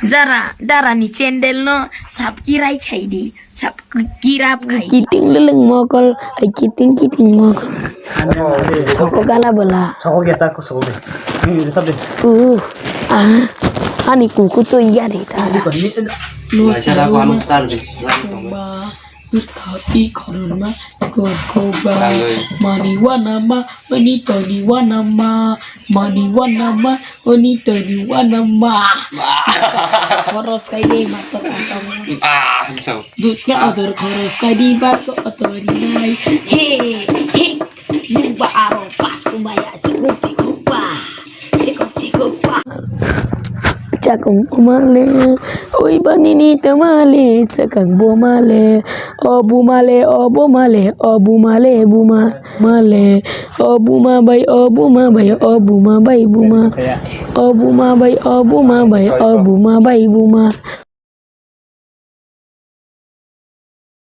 Zara darani cendel no sap kirai khaidi sap kirap khai Kiting leleng mokol, ay kiting mokol. Soko gala bola. Soko kita ko soko be. Ini sabi. Ah, ani kuku tuh iya deh. no Masalah aku anu tan sih. ma Kati korona koba mani wanama mani toni wanama mani wanama mani toni wanama koros kai deh matok atau So. dutnya agar koros kai di bako atau di nai he nyumba aro pas kumaya sikuci kupa Cakung male, oi banini temale, cakang bo male, obu male, obo male, obu male, buma male, obu ma bay, obu ma bay, obu ma bay, buma, obu ma bay, obu ma bay, obu ma bay, buma.